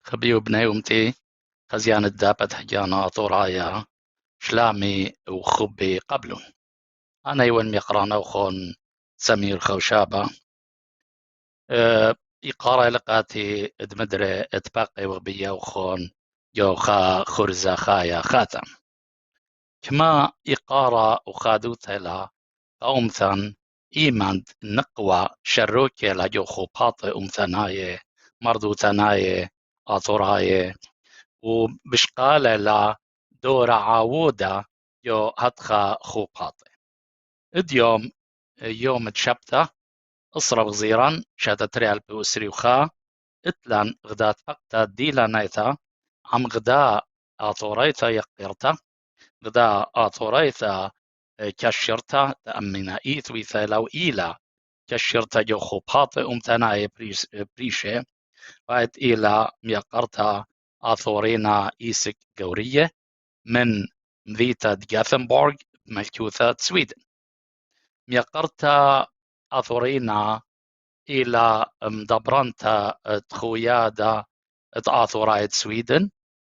خبيو بنيومتي خزيان الدابت حجانا طورايا شلامي وخبي قبله. أنا يوان ميقرانا وخون سمير خوشابة يقارا لقاتي دمدري اتباقي وغبية وخون يوخا خرزة خايا خاتم كما يقارا وخادوت لا أمثن إيماند نقوى شروكي لا يوخو باطي أمثناي مردو تناي أطوراي وبشقالة لا دورة عاودة يو هتخا خو باطي اديوم يوم تشبته اصرف غزيران شاتت ريال بوسري وخا اتلان غدات فقتا ديلا نايتا عم غدا آطوريتا يقيرتا غدا آطوريتا كشرتا تأمنا إيت ويثا لو إيلا كشرتا جو خوبات أمتناي بريشة فايت إيلا ميقرتا آثورينا إيسك جورية من مذيتا جاثنبورغ ملكوثة سويدن ميقرتا آثورينا إلى مدبرنتا تخويادا آثورايت سويدن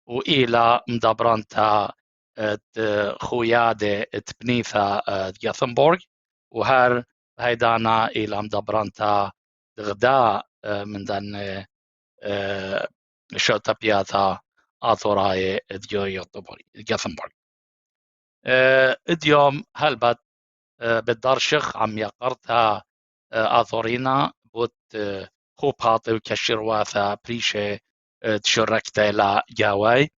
وإلى مدبرنتا خويادة تبنيثا جاثنبورغ وهر هيدانا إلى مدبرنتا غدا من دان شوتا بياتا آثوراي ديو جاثنبورغ اديوم هلبت بالدرشخ عم يقرتها آثورينا بوت خوباطي وكشرواثا بريشة تشركتا لا جاواي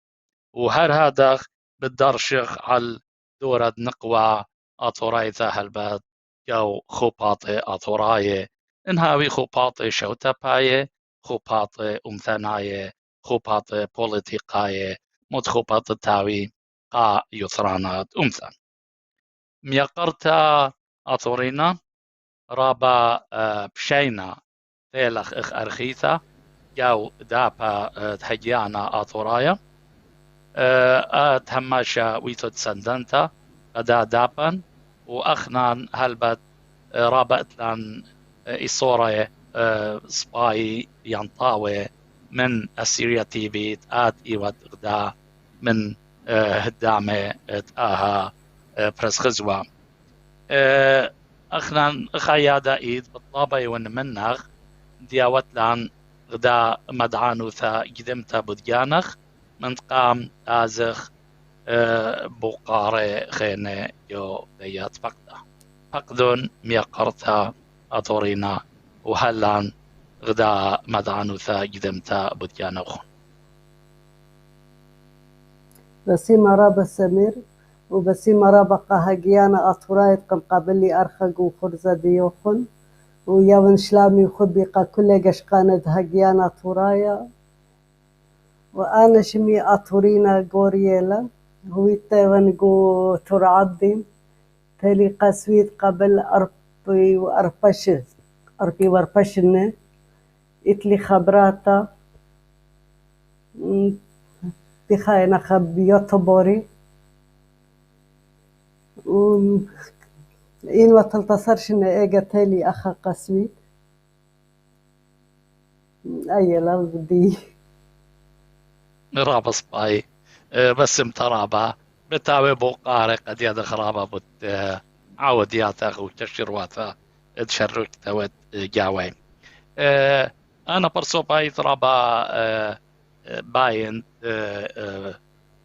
وهر هذا بالدرشخ على دورة نقوى آثورايثا هلبات جو خوباطي آثوراي انهاوي خوباطي شوتا باي خوباطي أمثناي خوباطي بوليتيقاي موت خوباطي تاوي قا يثرانات أمثن ميقرتا آثورينا رابا بشينا تيلخ اخ ارخيثا جو دابا تهجيانا آثورايا تهماشا ويثوت سندنتا غدا دابا واخنان هلبت رابا اتلان إصورة سباي ينطاوي من السيريا تيفي تآت إيوات غدا من هدامة تآها برسخزوا أخنا خيادا إيد بالطابة يون منخ دياوت لان غدا مدعانوثا قدمتا بدجانخ من قام آزخ بوقاري خينة يو ديات فقدون ميقرتا أطورينا وهلان غدا مدعانوثا قدمتا بدجانخ بسيما رابا سمير وبسيما رابا قهجيانا أطورايت قم قابلي أرخق وخرزة ديوخن ويوان شلامي وخبيقة كل قشقانة هجيانا طورايا وأنا شمي أطورينا غوريلا هويتا ونقو ترعبدين تالي قسويت قبل أربي وأربشن إتلي خبراتا بخاينا خبيوتو بوري إن وتلتصرش إن إيجا تالي أخا قسويت أي لا بدي رابا سباي بس مترابا بتاوي بوقاري قد يد خرابا بت عودياتا وتشرواتا تشرك توت جاوي أنا برسو باي ترابا باين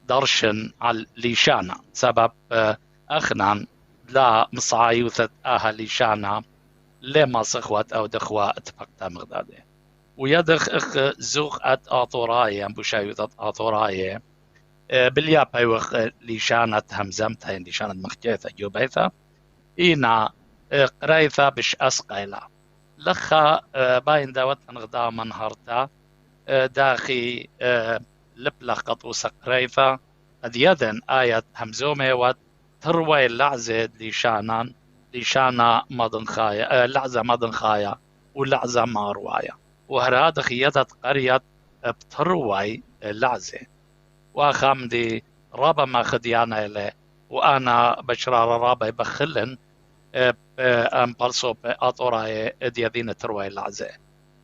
درشن على ليشانا سبب أخنان لا مصايوثة ليشانا لما صخوت أو دخوة اتفقتا مغدادي ويدخ اخ زوخ آطوراي بوشايوثة آطوراي باليابا وخ ليشانة همزمتها ليشانة مخجيثة جوبيثة إينا قريثة بش أسقيلا لخا باين داوت انغدا منهرتا داخي لبلخ وسقريثة قد يدن آية همزومي وات تروي اللعزة ليشانا مدن خايا لعزة مدن خايا ولعزة ماروايا وهراد خيادة قرية بتروي اللعزة وخامدي رابا ما خديانا إلي وأنا بشرار رابا بخلن أم برسو بأطوراي ديادين تروي اللعزة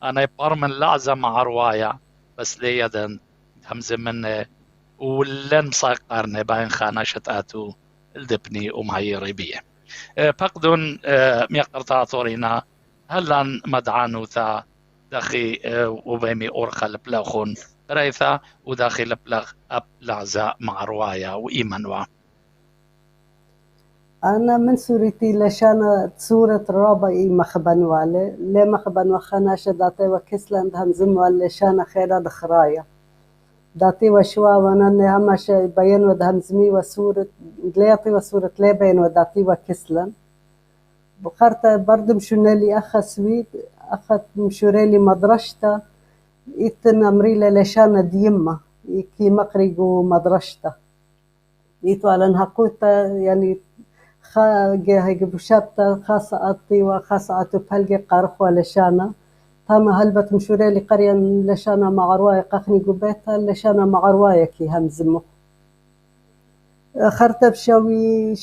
أنا برمن لعزة مع روايا بس ليدن همزة من ولن صاقرنا باين خانة شتاتو الدبني ومعيري بيه فقدون ميقرطا ثورينا هلان مدعانو ثا داخي وبيمي أورخا لبلاخون ريثا وداخي لبلاغ أب لعزاء مع رواية وإيمانوا أنا من سورتي لشان صورة رابا مخبن والي لي مخبن وخناشة داتي وكسلند همزم والي شان خيرا دخرايا داتي وشوا ونن همش بين ود همزمي وصورة لياتي وصورة لي بين وداتي وكسلن بخرت برد مشونالي أخا سويد أخت مشورالي مدرشتا إتن أمريلا لشان ديما كي مقرقو مدرشتا إتو على نهقوتا يعني هاي بوشابتا خاصة أطي وخاصة أتو بهلقي قارخوا لشانا تاما هلبت مشورالي قرية لشانا مع رواية قاخني قبيتها لشانا مع رواية كي همزمو خرطب شوي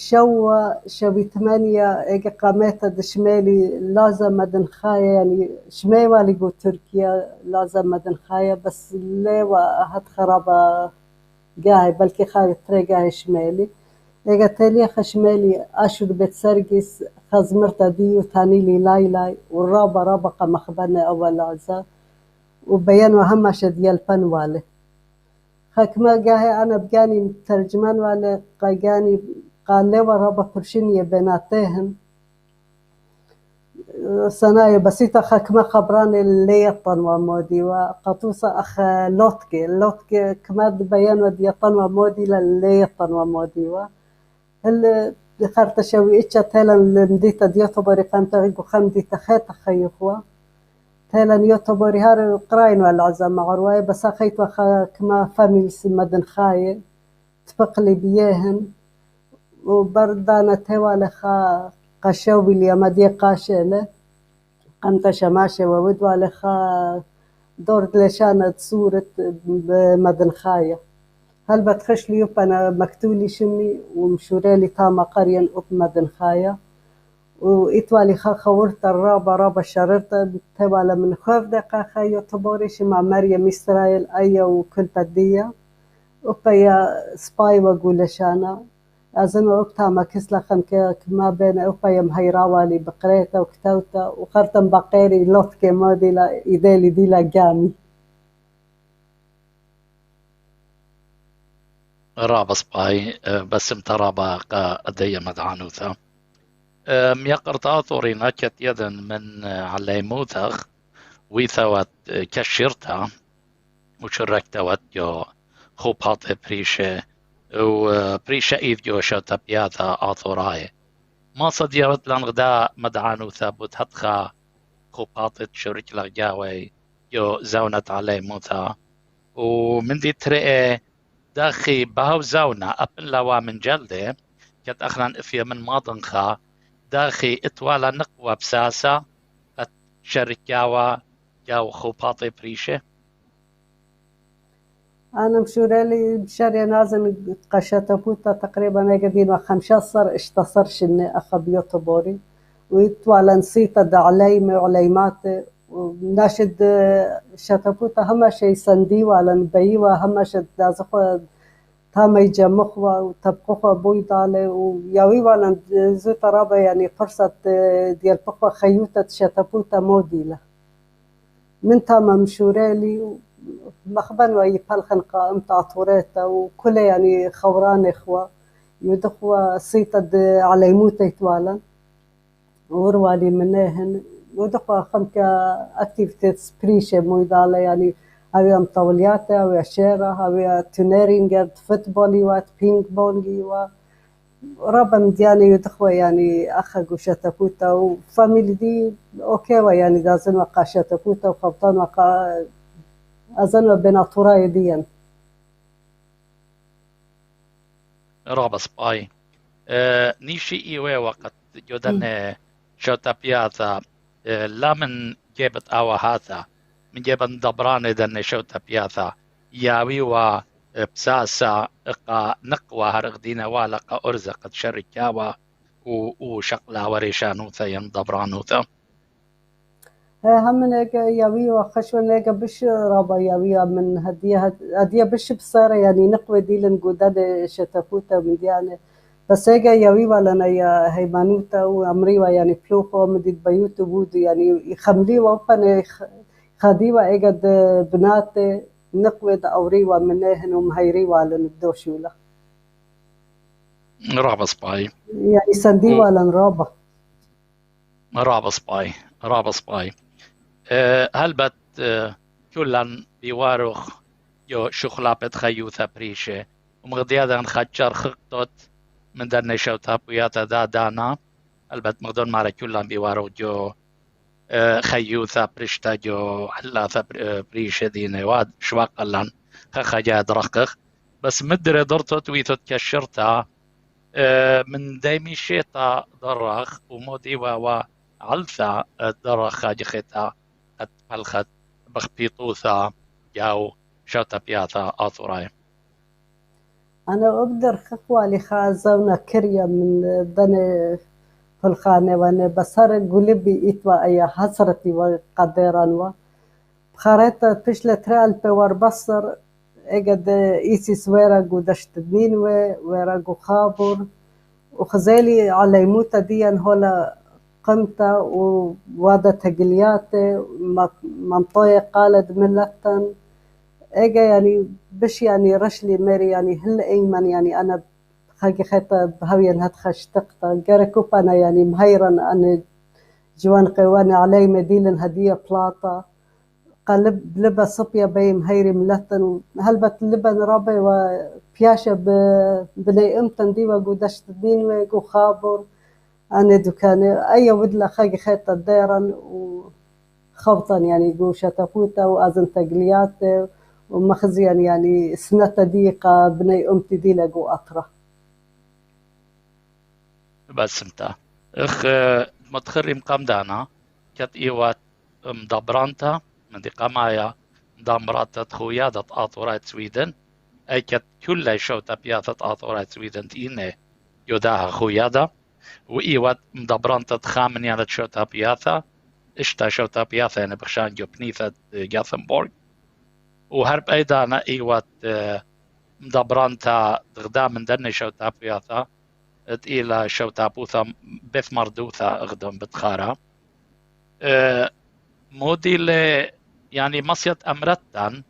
8 إيجا قامتا دشمالي لازم مدن خايا يعني شمي والي قو تركيا لازم مدن خايا بس ليوا هاد خرابة قاهي بلكي خايا تري قاهي شمالي إيجا تالي خشمالي أشوك بيت سرقس خزمرتا ديو تاني لي لاي والرابة رابقة مخبرنا أول عزا وبيانوا همش ديال بنوالي خكما قاهي أنا بقاني ترجمان ولا قاقاني قال لي ورابا برشينية بيناتيهن صنايع بسيطة خكما خبراني اللي يطن ومودي وقطوسة أخ لوتكي كما بيان ودي يطن ومودي للي يطن ومودي هل دخلت شوي إتشا تالا مديتا ديوتو بريقان تغيقو خمديتا خيتا خيخوا تالا نيوتو بريهار قراين والعزام مع رواية بس أخيت كما فاميلس مدن خايل تبقلي بيهن وبردانا تيوالي قشوبي لي مدي قاشلة قمت شماشة وودوالي دور لشانة صورة بمدن خاية هل بتخش لي أنا مكتولي شمي ومشورالي تاما قرية أب مدن خاية وإتوالي خورت رابا شررت تبالا من خوف دقا خايو تبوريش مع مريم إسرائيل أيا وكل بدية أبا سباي وقول شانا أظن وقتها ما كسلا خمك ما بين أبا مهيراوالي بقريتا وكتوتا وخرتم بقيري لوتكي مودي لا إيديلي دي لا جامي رابا سباي بس امترابا قدية مدعانوثا ميقرطا ثورينا كت يدن من علي موثغ ويثوت كشرتا وشركتوت يو خوبات بريشة وبريشة إيذ يو شوتا بياتا آثوراي ما صديوت لنغدا مدعانوثا بوتهتخا خوبات شرك لغجاوي يو زونت علي موثا ومن دي ترئي داخي بهو زونة أبن لوا من جلدة كت أخران إفيا من ماضنخا داخي اتوالا نقوى بساسة شركاوا جاو خوباطي بريشة أنا مشورالي بشاري نازن قشة بوتا تقريبا قديم 15 اشتصرش إني أخا بيوتو بوري ويتوالا نسيتا دا عليمي وعليماتي وناشد شتبوتا هما شي سندي ولا نبيوا هما شد دازخو تاما يجمخوا وتبقوا بويضالي وياوي وانا زوتا رابا يعني فرصة ديال بقوا خيوتة شتبوتا موديلة من تاما مشورالي مخبن وي بالخن قائم تعطوريتا وكل يعني خوران إخوة يدخوا صيتا على موتا يتوالا وروالي منهن ودخوا خمكا اكتيفيتيز بريشة مويدالة يعني أوي مطولياتا أوي أشيرة أوي تونيرينجر فوتبولي وات بينج بونجي وربا مدياني يدخوا يعني أخا قوشة بوتا وفاميلي دي أوكي يعني دازن وقا شتا بوتا وخبطان وقا أظن بناطوراي ديان رابا سباي نيشي إيوه وقت جودن شوتا بياتا لا من جيبت أوا هاتا من جيبت دبران دن شوتا بياتا ياوي و بساسا قا نقوى هرغدينا والقا أرزقت شركاوا وشقلا وريشانوثا ين دبرانوثا هم نيجا ياوي وخشوا نيجا بش رابا ياوي من هدية بش بصيرة يعني نقوى دي لنقودة شتفوتا من ديانة بس هيجا ياوي ولا يا هيمانوتا وأمريوا يعني بلوخو مديد بيوت بود يعني يخملي وفن خديوا هيجا بنات نقوى أوريوا منهن ومهيريوا لندوشولا رابس باي يعني سنديوا لنرابا رابس باي رابس باي هل بت كلن بيواروخ يو شخلابت خيوثا بريشة ومغديادا خاتشار خطوت من دن شوتا بياتا دانا البت مغدون مارا كلن بيوارو جو خيوثا بريشتا جو حلاثا بريشة ديني واد شواقلن خخجا درقخ بس مدري درتو تويتو تكشرتا من دايمي شيطا درخ ومودي وعلثا درخ خاجختا قد بلخت بخبيطوثا جاو شوتا بياثا آثوراي أنا أقدر خطوة لخازونا كريا من دني في الخانة وأنا بصر قلبي إتوا أي حسرتي وقدران بخاريتا تشلة ترال بوار بصر إجد إيسي سويرا قدشت دنين ويرا خابور وخزالي على يموتا ديان هولا قمتا ووادا تقلياتي منطوية قالد ملتن اجا يعني بش يعني رشلي ماري يعني هل ايمن يعني انا خاقي خيطة بهويا هتخش تقطع جاركوب انا يعني مهيرن انا جوان قواني علي مديلن هدية بلاطة قلب لبا صبيا بي مهيري ملتن هل بت لبن رابي وبياشا بني امتن دي وقودشت الدين ويقو خابر انا دكاني اي ودلا خاقي خيطة ديرن وخوطا يعني قو شتفوتا وازن تقلياتي ومخزيا يعني سنة ديقة بني أمتي دي لقو أطرة بس انت اخ متخرم قام دانا كت ايوات مدبرانتا من دي قمايا مدبرانتا خويادة آثورايت سويدن اي كت كل شوتا بياثة آثورايت سويدن تيني يوداها خويادة وايوات مدبرانتا تخامن يعني شوتا بياثة اشتا شوتا بياثة يعني بخشان جو بنيثة جاثنبورغ وهرب ايضا ايوات مدبرانتا غدا من دني شوتا بياثة إلى شوتا بوثا بث مردوثا اغدم بتخارا مودي يعني مصيت امرتن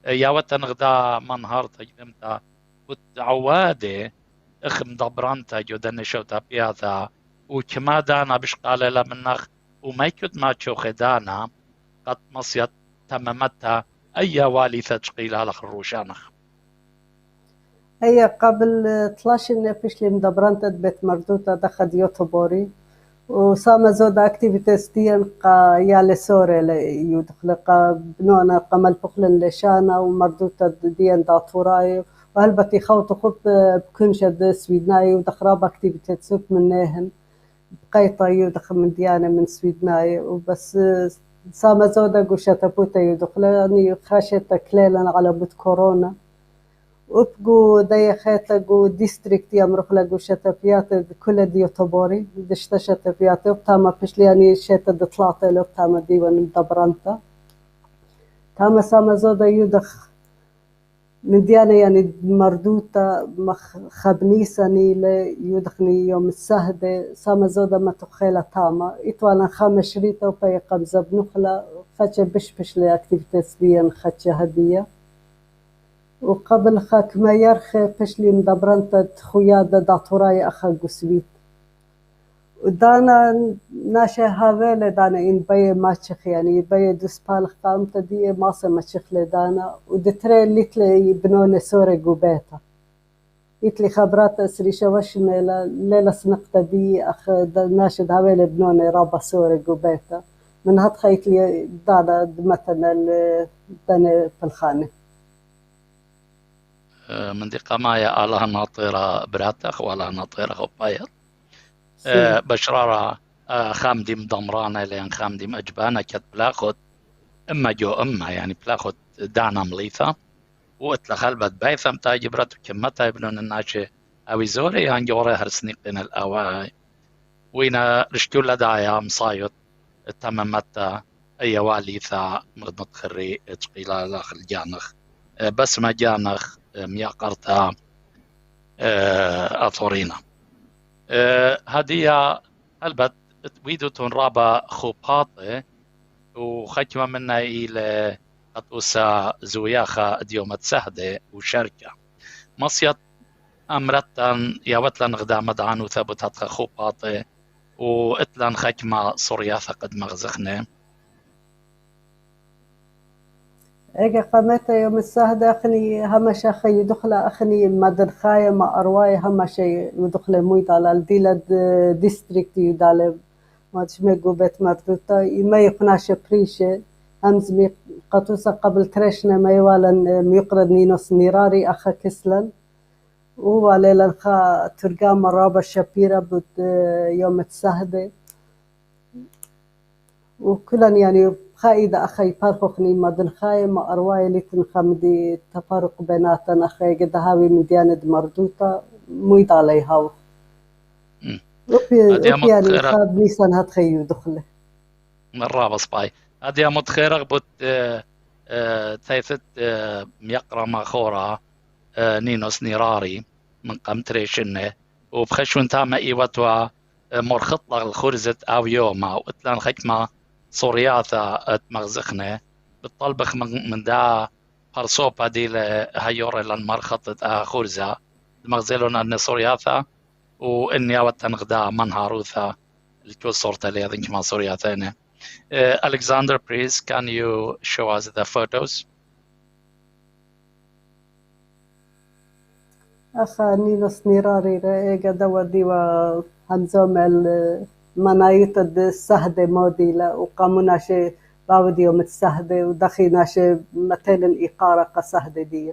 ياوتن غدا منهار تجدمتا وتعوادي اخ مدبرانتا جو دني شوتا بياثا وكما دانا بش قال منخ وما يكد ما تشوخ دانا قد مصيت تممتها أي والي تشقيل على خروشانخ هي قبل 12 نفش اللي مدبرانت بيت مردوتا دخل يوتوبوري وسام زود اكتيفيتيز ديان قا يالي سوري يدخل قا بنونا قمل بخلن لشانا ومردوتا ديان داتوراي وهلبتي خوتو خط بكنشد سويدناي ودخراب اكتيفيتيز سوب منهن بقيطة يدخل من ديانة من سويدناي وبس سام زود قوشتا بوتا يدخلاني خاشتا كليلا على بوت كورونا وبقو داي خيطة قو ديستريكت يامرخ لقو شتفيات كل ديو طبوري دشتا شتفيات وبتاما بشلياني شتا دطلاطي لو بتاما ديوان مدبرانتا تاما ساما زودا يودخ من ديانا يعني مردوتا خبنيساني لي يودخني يوم السهدة ساما زودا ما تخيلة تاما إتوانا خامش شريطة وباي قمزة بنخلة خاتشة بش لي اكتيفيتيس ديان خاتشة هدية وقبل خاك ما يرخي فشلي مدبرنت خويادة داتوراي أخا قسويت ودانا ناشا هاويلة دانا إن بي ماتشخ يعني بي دوس بالخ قامت دي ماسا ماتشخ لدانا ودتري ليتلي بنوني سوري قوبيتا يتلي خبرات أسريشة وشنا ليلة سنقطة دي أخ ناشد هاويلة بنوني رابا سوري قوبيتا من هاد يتلي دانا دمتنا دانا في الخانة من دي قمايا آلها ناطرة براتخ ولا ناطرة غبايت بشرارة خامدي مدمرانة لين خامدي مأجبانة كت بلاخد إما جو إما يعني بلاخد دانا مليثة وإتلا خلبت بايثم تاجبرت وكمتا يبنون الناشي أوي زوري يعني جوري هرسنيقين الأواي وينا رشتو لدايا مصايط تممتا أي والي ثا مغمض خري تقيلا لاخ الجانخ بس ما جانخ مياقرتا أطورينا هدية البت تويدو تنرابا خوباطي وخجمة منا إلى قطوسا زوياخا ديومت سهدة وشركة مصيت أمرتن ياوتلن غدا مدعان وثبتت خوباطي وإتلن خجمة صرياثا قد مغزخنا اجا قامت يوم السهدة اخني همش اخي يدخل اخني مدن خاية ما ارواي همش يدخل مويد على الديلة ديستريكت يدال ما تشمي بيت مردوتا ما يقناش بريشة همز مي قطوسة قبل ترشنا ما يوالن ميقرد نينوس نيراري اخا كسلن ووالي لنخا ترقام الرابة الشبيرة بود يوم السهدة وكلن يعني خايدة أخي بارخوخني مدن خاي ما أرواي اللي تنخمدي تفارق بيناتنا أخي قد هاوي من ديانة مردوطة مويد عليها وفي يعني خاب نيسان هتخيو دخله مرة بصباي هذه متخيرة بوت تايثت ميقرا ماخورا نينوس نيراري من قمتريشنه وبخشون تاما إيواتوا مرخطلة الخرزت أو يوما وإتلان خكمة صورياثا تمغزخنا بالطلبخ من دا برصوبة دي لهيور لان مرخطت خرزة مغزلون أن صورياثا وإني أوتن غدا منهاروثا الكل صورة لي أظن كما صورياثين Alexander, please, can you show us the photos? أخا نينوس نيراري رأيقا دودي وهمزوم المنايط السهدة موديلا وقامونا شي باودي يوم السهدة ودخينا شي متين الإقارة قسهدة دي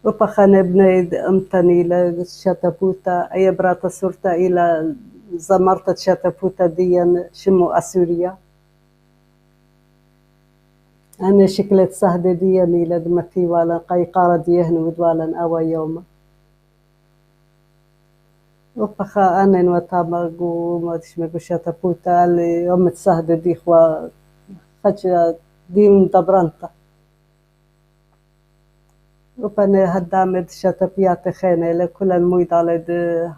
وبخنا بنيد أمتني لشتبوتا أي براتا صورتا إلى زمرتة شتبوتا دي شمو أسوريا أنا شكلت سهدة دي إلى دمتي والا قيقارة ديهن ودوالا أوا يوما وبخا أنا وتامغو ما تشمكو شتبوتا اللي يوم السهدة دي خوا خجا دي من دبرانتا وبنا هدامد شتبيات خينة لكل المويد على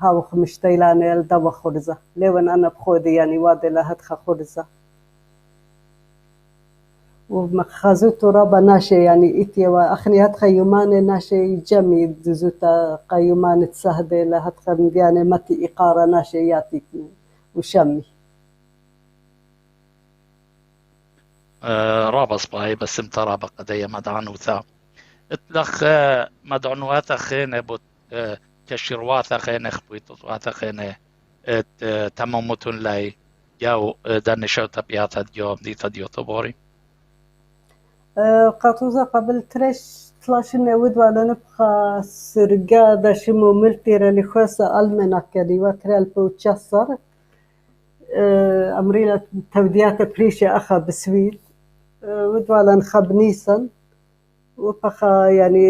هاوخ مشتيلاني الدوا خرزة لون أنا بخودي يعني وادي لهدخ خرزة ومخازوتو رابا ناشي يعني إتيا وأخني هدخ يوماني ناشي جمي دزوتا قيوماني تسهدي لهدخ مدياني متي إقارة ناشي ياتي وشمي رابا صباي بس امتا رابا قدية مدعنوثا اتلخ مدعنواتا خينة بوت كشيرواتا خينة خبويتواتا خينة تمامتون لاي ياو دانشو تبياتا ديوم ديتا ديو طبوري قطوزة قبل ترش تلاشن يود ولا نبقى سرقا دا شمو ملتيرا لخوصة ألمناك دي واترال بوتشاسر أمريلا توديات بريشة أخا بسويد ود ولا نخب نيسان وبخا يعني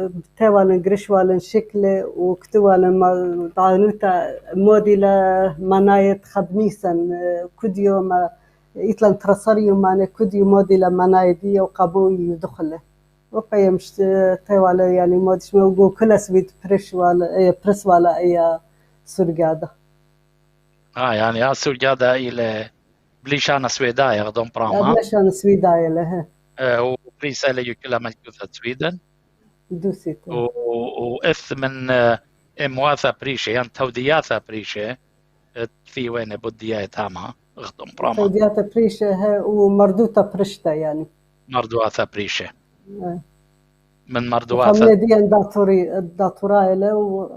بتوالن قرشوالن شكله وكتوالن دعانوتا موديلا منايت خب نيسان كوديو ما يطلن ترسريو ماني كوديو موديلا منايدية وقابوي يدخله وبقى مش توالا يعني مودش موجو كل سويد بريش ولا بريس ولا أي سرقادة يعني سرقادة إلى بليشانا سويدايا غدون براما بليشانا سويدايا له وبريس إلى يكلا ملكوثة سويدن دوسيت وإث من إمواثا بريشة يعني تودياثا بريشة في وين بديا تاما غدون براما تودياثا بريشة ومردوتا برشتا يعني مردواثا بريشة من مردواثا خمديا داتوراي له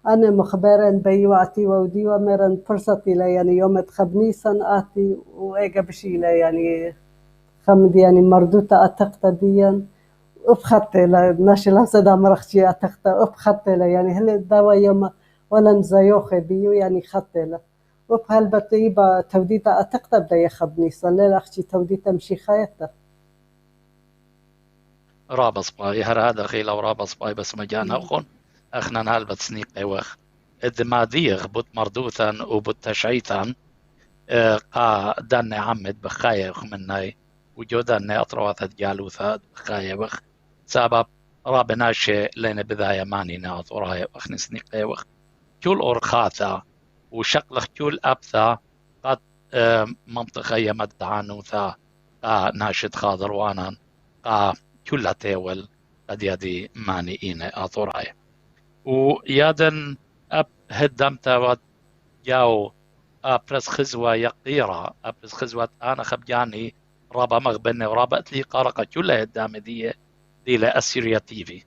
أنا مخبرا بيواتي ودي ومرن فرصتي لا يعني يوم تخبني سناتي وإيجا بشيلة يعني خمد يعني مردوتا أتقتديا أبخطي لا ناشي لنسى دا مرخشي أتقتا أبخطي لا يعني هل الدواء يوم ولا مزايوخي بيو يعني خطي لا وبهالبتي با توديتا أتقتا بدا يخبني سن لا أختي توديتا مشي خايتا رابص باي هذا خيلا ورابص باي بس مجانا أخون أخنا نهالبت سنيق وخ الدماديغ بوت مردوثا وبوت تشعيثا قا دان عمد بخايا خمناي وجودان أطروات جالوثا بخايا بخ سبب رابناش لين بذايا ماني ناطوراي وخنسني قيوخ كل أرخاثا وشقلخ كل أبثا قد منطقة يمدعنوثا قا ناشد خاضر وانا قا كل تيول قد يدي ماني إينا أطوراي ويادن أب هدمتا ود جاو أبرز خزوة يقيرة أبرز خزوة أنا خبجاني رابا مغبنة ورابا لي قارقة كلها هدام دي لأسيريا تيفي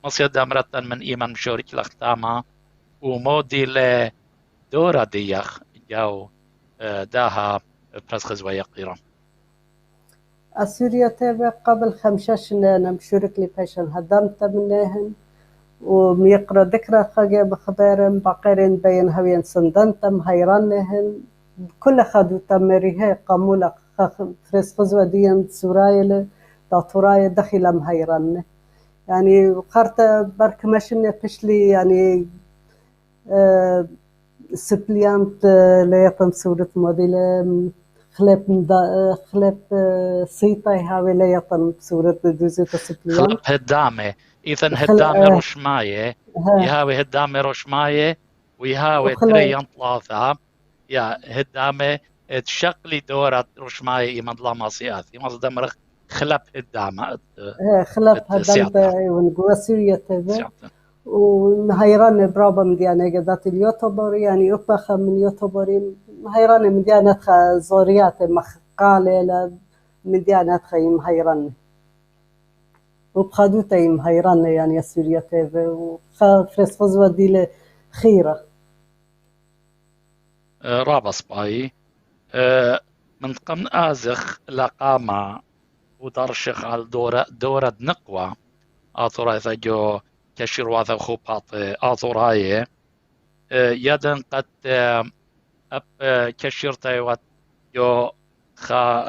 مصير دامرتا من إيمان مشورك لختاما ومودي لدورة ديخ جاو داها برز خزوة يقيرة أسيريا تيفي قبل 5 سنين مشورك لي بيشن هدمت منهن وميقرا ذكرى خاجة بخبارن باقرين بين هوين سندنتم هيرانهن كل خدو تمريها قامولا فرس خزوة ديان سورايل داتوراي دخل مهيرانه يعني قرت برك ماشن بشلي يعني سبليانت ليتم سورة موديل خلب سيطاي هاوي ليتم سورة دوزة سبليانت خلب هدامة إذن هدامة رشماية يهاوي هدامة رشماية ويهاوي تريان ثلاثة يا هدامة تشقلي دورة رشماية إيمان لا مصيات يمز دمرخ خلب هدامة خلب هدامة ونقوى سوريا تبا ومهيران برابا مديانة قدات اليوتوبر يعني أبخا من يوتوبري مهيران مديانة زوريات مخقالة مديانة مهيران وبخادوتا مهيران يعني سوريا تبا وفرس خزوة دي خيرة رابس باي من قمن آزخ لقامة ودرشخ على دورة نقوة آثورا إذا جو كشير واذا خوبات آثوراي يدن قد أب كشير تايوات جو خا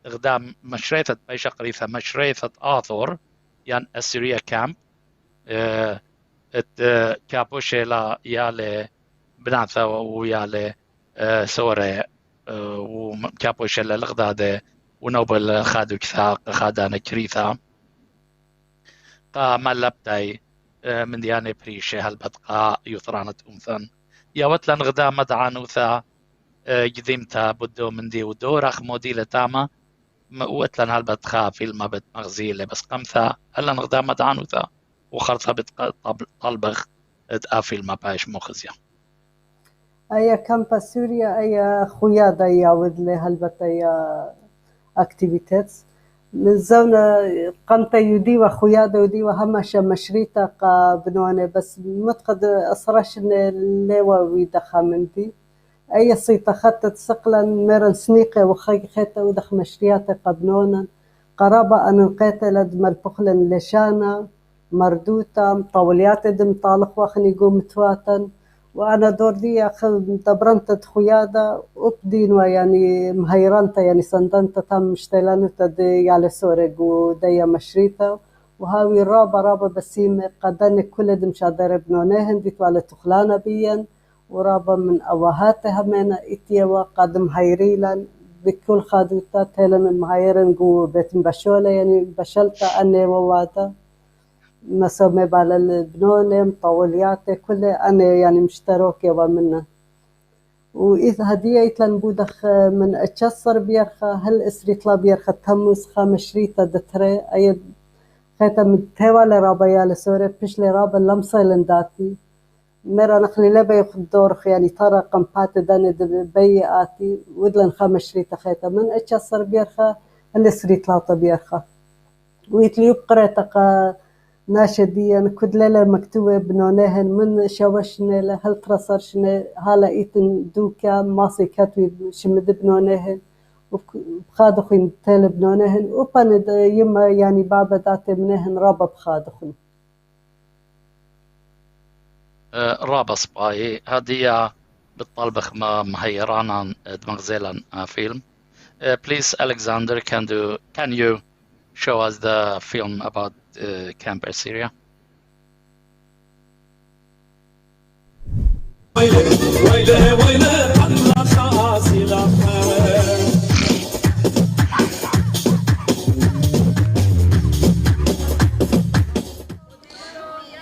إقدام مشريثة بيش قريثة مشريثة آثور يعني أسيريا كامب كابوشي لا يالي بناثا ويالي سوري وكابوشي للغدادة ونوبل خادو كثاق خادانا كريثا قا ملبتاي من دياني بريشي هالبتقا يثرانت أمثن يوتلن غدا مدعانوثا جذيمتا بدو من دي ودورخ موديلة تاما وتلن هالبتقا في المبت مغزيلة بس قمثا هلن غدا مدعانوثا وخرطها بتطلبخ تقافي المبايش مخزية أي كامبا سوريا أي خويا يعود لهالبت أي أكتيفيتيز من زونا قمت يدي وخويا يدي وهمش مشريتا قا بنوانه بس متقد أصرش الليوة ويدخا من دي أي صيتا خطت سقلا مرن سنيقة وخي خيتا ودخ مشرياتا قبنونا قرابة أن القيتة لد مالبخلن لشانا مردوتا مطوليات دم طالق واخني قوم متواتا وأنا دور دي دبرنت خويادا وبدين ويعني مهيرانتا يعني سندنتا تم مشتلانتا دي على سورق ودي مشريتا وهاوي رابا بسيم قداني كل دم شادر بنونهن ديتو على تخلانا بيا ورابا من أواهاتها من إتيوا قدم هيريلا بكل خادوتا تيلن مهيرن قو بيت مبشولة يعني بشلتا أني وواتا مسومي بالبنونة مطولياتي كلها أنا يعني مشتركة ومنها وإذا هدية يتلن بودخ من أتشصر بيرخا هل إسريتلا بيرخا تموس خامشريتا دتري أي خيطة من تيوالي رابا يالي سوري بيشلي رابا لمصيلن داتي مرة نخلي لبا ياخد دورخ يعني ترى قمبات داني بيئاتي ودلن خامشريتا خيطة من أتشصر بيرخا هل إسريتلا بيرخا ويتليوب قريتا ناشديا كدلة مكتوبة بنونهن من شوشنا لهل ترصرشنا هلا إيتن دوكا ماسي كاتوي شمد بنونهن وبخادخين تال بنونهن وبان يما يعني بابا داتي منهن رابا بخادخين رابا سباي هدية بالطلبخ ما مهيرانا دمغزيلا فيلم please Alexander can you show us the film about Camp Assyria. ويلي ويلي ويلي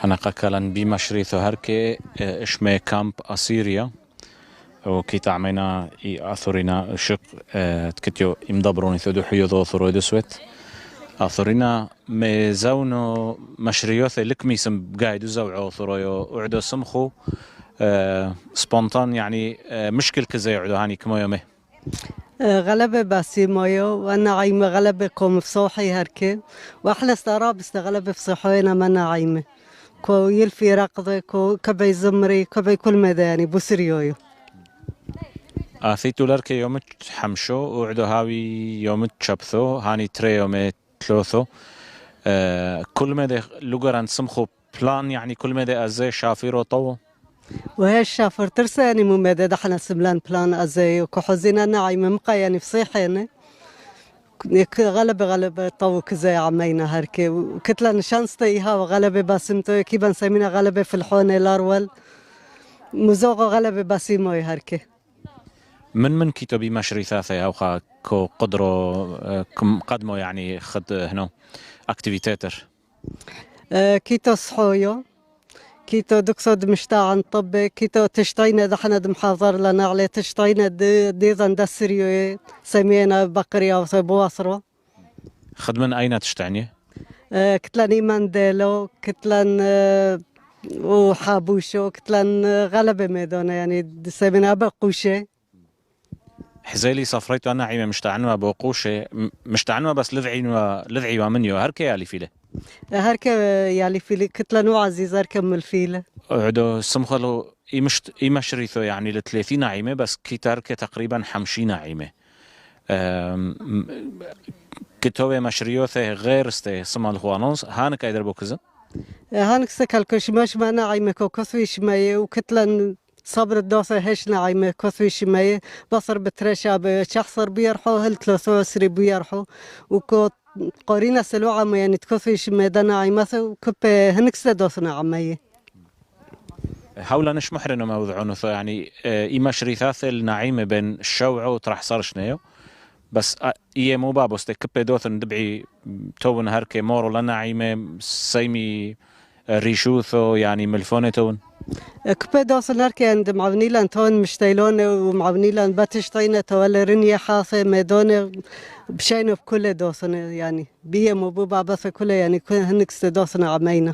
أنا قكلن بمشريثو هركي إشمي كامب أسيريا وكي تعمينا أثورينا شق تكتيو يمدبروني ثدو حيوضو ثرو دسوت أثورينا ميزاونو مشريوثي لكميسم قايدو زوعو ثرويو وعدو سمخو سبونتان يعني مشكل كزي يعدو هاني كمو يومي غلبة باسيمويو وانا عايمة غلبة قوم بصوحي هركي واحلى استراب استغلبة بصحوينا منا عايمة كو يلفي رقضة كو كبي زمري كبي كل مداني بسريويو ثيتو لركي يوم حمشو وعدو هاوي يوم تشبثو هاني تري يوم تلوثو كل مدى لغران سمخو بلان يعني كل مدى أزي شافيرو طو وهي الشافر ترساني ممدد احنا سملان بلان أزي وكحزينا نعيمة مقا يعني فصيحيني غلبة طو كزي عمينا هركي وكتلا نشانستيها وغلبة باسمتو كيبا نسمينا غلبة في الحونة الأرول مزوغو غلبة باسيموي هركي من كيتو بمشري ثاثي أو كو قدرو قدمو يعني خد هنو اكتيفيتاتر كيتو صحويو كيتو دكسود مشتاعن طب كيتو تشتينا دحنا محاضر لنا عليه تشتينا ديزن دسريو سمينا بقرية وبواصرو خد من أين تشتعني؟ كتلان إيمان ديلو كتلان وحابوشو كتلان غلبة ميدونا يعني سمينا بقوشي حزيلي صفريتو أنا عيمة مشتعنوا بوقوشي مشتعنوا بس لذعي ومنيو هركي يالي فيله هركي يالي فيله كتلانو عزيز هركي من الفيله عدو سمخلو يمشريثو يعني ل30 عيمة بس كي تركي تقريبا 50 عيمة كتوه مشريوثه غير استي سما الخوانوس هانك يدربو كذا هانك سكالكوش ماش معنا عيمة كوكسوي شمية وكتلان صبر الدوسة هش نعيمة كثوي شمية بصر بترشا بشخصر بيرحو هل 3 بيرحو وكو قرينا سلوعة ما يعني تكثوي شمية دا نعيمة وكب هنكسة دوسنا عمية حاولا نش محرنا موضوعونه يعني إما شريثاث النعيمة بين الشوعة وطرح صار شنيو بس إيه مو بابوس كب دوثن دبعي تون هركي مورو لنعيمة سيمي ريشوثو يعني ملفونة تون كبدا صناركي عند معونيلان تون مشتيلون ومعونيلان باتشتينة تولى رنيا حاصة ميدونة بشينه بكل دوسنا يعني بيه مبوبة بس كله يعني هنكس دوسنا عمينا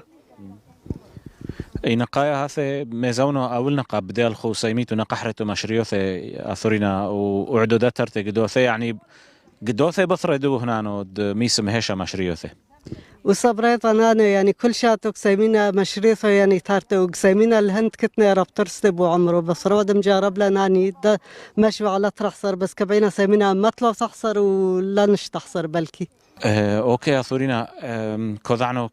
اي نقايا هذا ميزونو اول نقا بدال خو سيميتو نقحرتو مشريوثي اثورينا وعدو داترتي قدوثي يعني قدوثي بثردو هنانو ميسم هيشا مشريوثي وصبريت أنا يعني كل شاتو قسيمينا مشريثو يعني تارتو قسيمينا الهند كتنا رابطرست بو عمره بس رود مجارب لناني دا مشوا على ترحصر بس كبينا سيمينا مطلو تحصر ولا نش تحصر بلكي اوكي اثورينا كوذعنو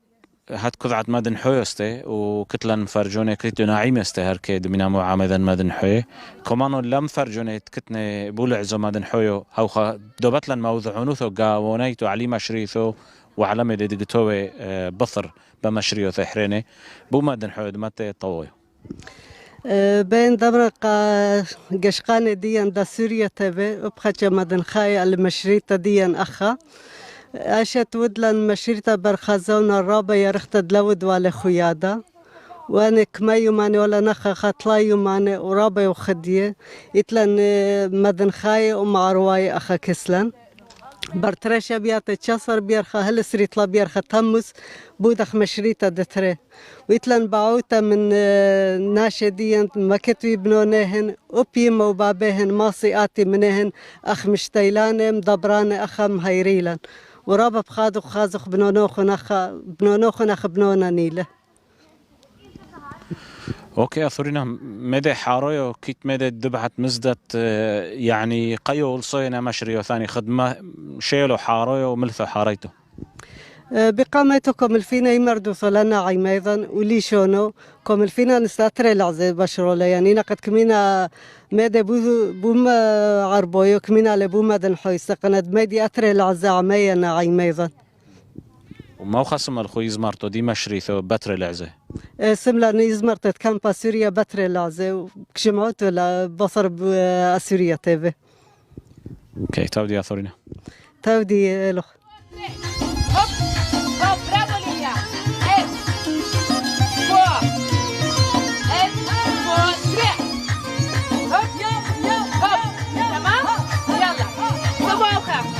هات كذعت مادن حويستي وكتلن فرجوني كريتو ناعيمستي هركي دمينا معامدن مادن حوي كمانو لم فرجوني كتني بولعزو مادن حويو هوخا دوبتلن موضوعونوثو قاوونيتو علي مشريثو وعلامة ديجتوي بصر بمشريو ثحريني بو مادن حوي دمتي طوي بين دمرق قشقان ديان دا سوريا تبي وبخجة مادن خاي المشريطة ديان أخا أشت ودلن مشريطة برخزون الرابع يرخت دلود والي خيادة وانا كمايو ماني ولا نخا خطلايو ماني ورابع وخدية يتلن مادن خاي ومع رواي أخا كسلن برترشا بيات تشصر بيرخا هل سريطلا بيرخا تمس بودخ مشريطة دتري ويتلن باعوتا من ناشديا مكتوي بنونهن وبيما وبابهن ماصياتي منهن أخ مشتيلان مدبران أخا مهيريلان ورابا بخادو خازخ بنونوخن أخ بنونا نيله اوكي اثورينا مدى حارويو كيت مدى دبعت مزدت يعني قيو الصينا مشريو ثاني خدمه شيلو حارويو وملثو حاريتو بقامتكم الفينا يمردو صلنا عيم أيضا وليشونو كم الفينا نستطري العزي بشرولا يعني نقد كمينا مدى بوم عربويو كمينا لبوم مدن حويس قند مدي أتري العزي عمينا عيم أيضا وما خصم الخويز مارتو دي مشريثو بتر العزي سملا نيزمرتت كان باسوريا بتر لازه وكشمعت ولا بصر باسوريا تيفي اوكي تودي يا ثورينا تودي له هوب هوب برافو ليليا ايه فور ايه فور تري هوب هوب تمام يلا سوا وخاف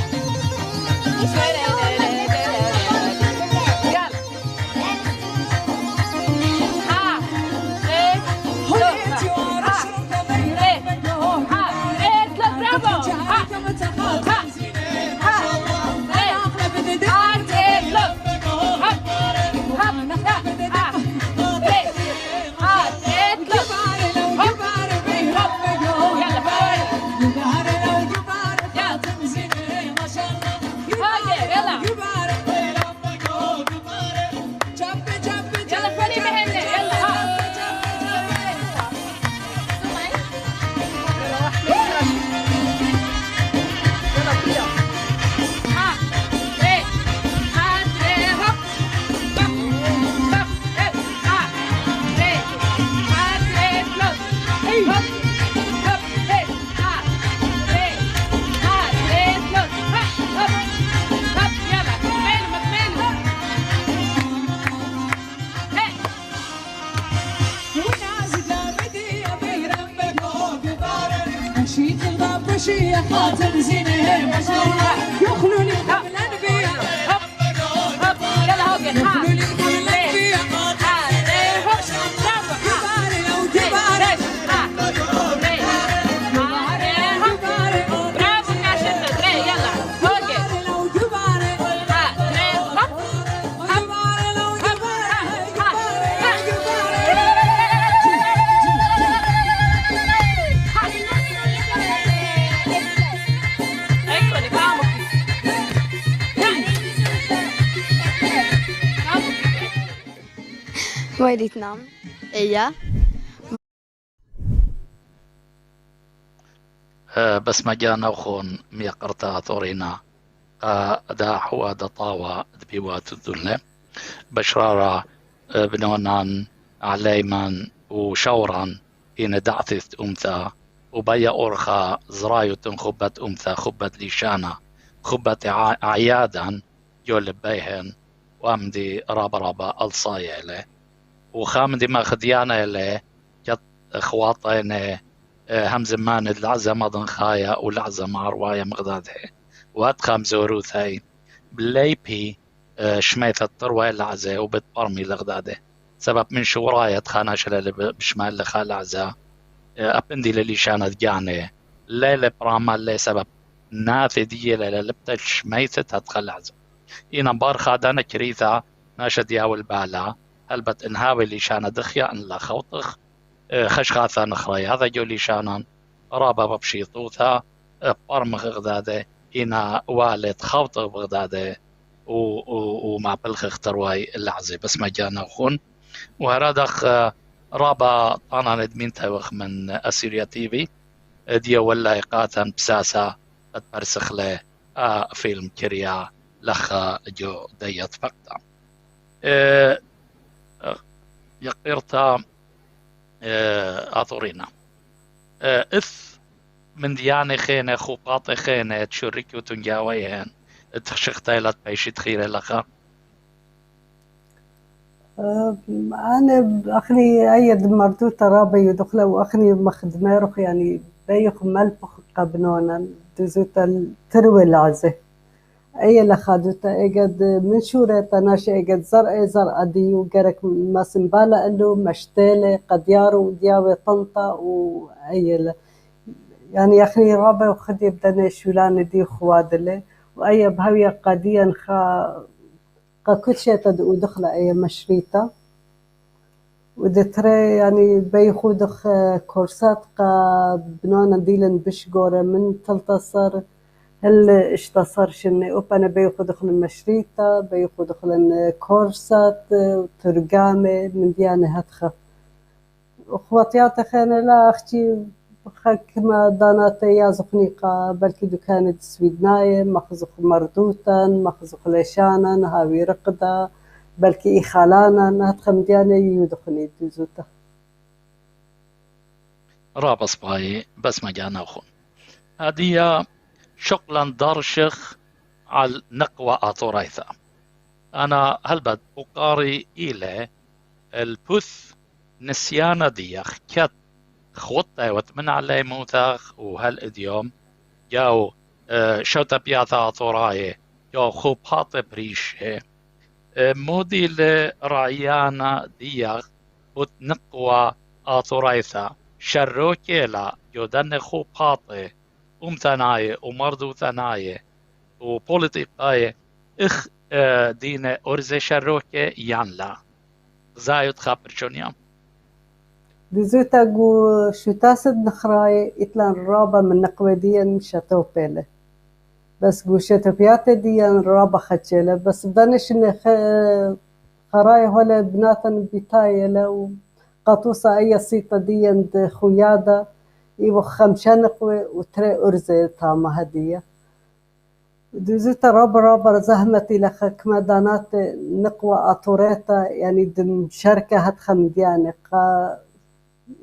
يا خاتم زينه ما شاء الله يخلوني قبل الانبياء يلا هوجن يخلوني قبل الانبياء برافو كاشف تري يلا هوجن Vietnam. Ja. بس ما جانا وخون ميقرتا ثورينا دا حوا دا طاوة دبيوات الدنيا بشرارة بنونان عليمان وشوران إن دعثت أمثا وبيا أورخا زرايوت خبت أمثا خبت ليشانا خبت عيادا يول بيهن وامدي رابا الصايا له وخامدي ما خديانا له جت اخواطين هم زمان العزة مضن خايا والعزة مع رواية مغداده واتخام زوروث هاي بليبي شميث التروى العزة وبتبرمي لغداده سبب من شوراية خاناش بشمال لخال عزة أبندي للي شانت جاني ليلة براما اللي سبب ناثي دي للبتل شميثة تدخل عزة إنا بار خادانا كريثة ناشد ياول بالا هلبت انهاوي اللي شانا دخيا ان لا خوطخ خشخاثا نخري هذا جولي شانان رابا ببشيطوثا برمغ غداده إنا والد خوطخ بغداده ومع بلخ اخترواي اللعزة بس ما جانا وخون وهرادخ رابا طانا ندمين توخ من أسيريا تيفي ديا ولا يقاتا بساسا قد برسخ له فيلم كريا لخا جو ديت فقطا يقيرتا أطورينا إث من دياني خينة خوباطي خينة تشوريكيو تنجاويهن تخشختايلات بيشي تخيري لخا أنا أخني أيد مردو ترابي يدخل وأخني مخدمة رخ يعني بيخ ملبخ قبنونا دوزوتا تروي العزة أي لخادوتا إجد من شورة تناش إجد زرع ديو جرك ما سنبالة إلو مشتالة قديارو دياوي طنطا وأي يعني أخني رابع وخدي بدنا شولان دي خوادلة وأي بهوية قديا كل شيء تدو دخل أي مشريطة ودتري يعني بيخودخ كورسات بنانا ديلن بشجورة من تلتصر هل اشتصر شني أنا بيخودخ المشريطة بيخودخ كورسات وترجمة من ديانة هتخ أخواتيات خانة لا أختي كما دانات يازقني بلكي دكانة سويدناية مخزق مردوتا مخزق ليشانا هاوي رقدة بلكي إخالانا نهتخم ديانا يودخني دوزوتا رابص باي بس ما جانا أخون هذه شغلا درشخ على نقوى أطوريثا أنا هلبد أقاري إلى البث نسيانا ديخ كت خطة وتمنع علي موثاخ وهالإديوم جاو شوتا بياثا أطوراي جاو خوب هاطة بريشه مودي لرعيانا ديخ وتنقوى أطوريثا شروكيلا يودن خوب هاطة ثناية ومردو ثناية وبوليتيقاية إخ دينا أرزي شروكي يانلا زايد خابر شونيام دوزوتا جو شو تاسد نخراي إتلان رابا من نقوى ديان شاتو بيلة بس جو شاتو بياتي ديان رابا خجلة بس بنش إن خراي هولا بناتن بتايلة وقطوصة أي صيطة ديان خويادة إيوه خمشان نقوى وتري أرزي تاما هدية دوزوتا رابا زهمتي لخك مدانات نقوى أطوريتا يعني دم شركة هتخم دياني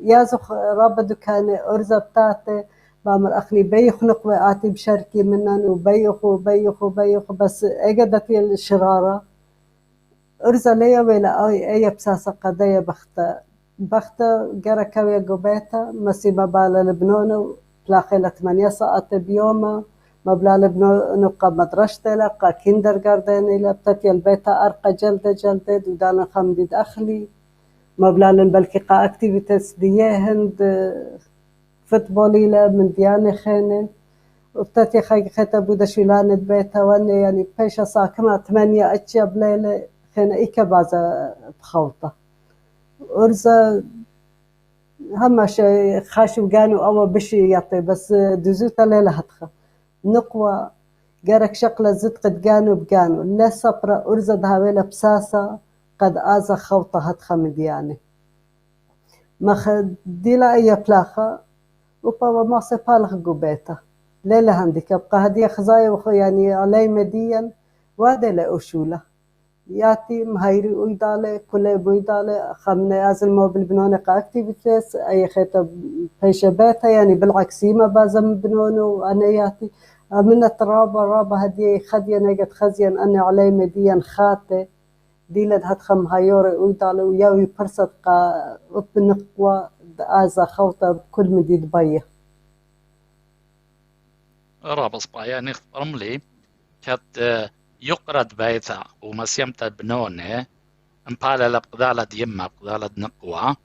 يازخ رابا دكان أرزا بتاعتي بامر أخني بيخ نقوى آتي بشركي منن وبيخ بس اجدتي الشرارة أرزا ليا ولا أي بساسة قضية بختا جرى كوي قبيتا مسيبا بالا لبنانو بلاخيلة 8 ساعات بيوما مبلا لبنانو قا مدرشتي لقا كيندر جارديني لبتتي البيتا أرقى جلدة ودانا خمديد أخلي مبلالن بلكي قا اكتيفيتيز ديهند فوتبولي لا من دياني خينن وبتاتي خيتا بودا شيلان بيتا واني يعني بيشا ساكما 8 اتشا بليلة خينا ايكا بازا بخوطة ارزا هما شي خاشو قانو اوا بشي يطي بس دوزوتا ليلة هتخا نقوى جارك شقلة زد قد قانو بقانو لا صبرا ارزا دهاويلة بساسة قد آزا خوطة هتخا مدياني ما خديلا أي بلاخة وبابا ما سيبالغ قبيتا ليلة هنديك أبقى هدية خزايا يعني علي مديا وادي لأشولة ياتي مهيري ويدالي كله بويدالي خمنا أزل مو بالبنونة كاكتيفيتيس أي خيطة بيشة بيتا يعني بالعكس ما بازم بنونه وأنا ياتي من رابا هدية خدية نجد خزيا أنا علي مديا خاتي ديلد هتخم هايوري ويدالي وياوي برصد قا وبنقوى آزا خوطة بكل مديد بيه رابص بايا رملي كت يقرد بيتا ومسيمت بنونة امبالا لبقدالة يما بقدالة نقوى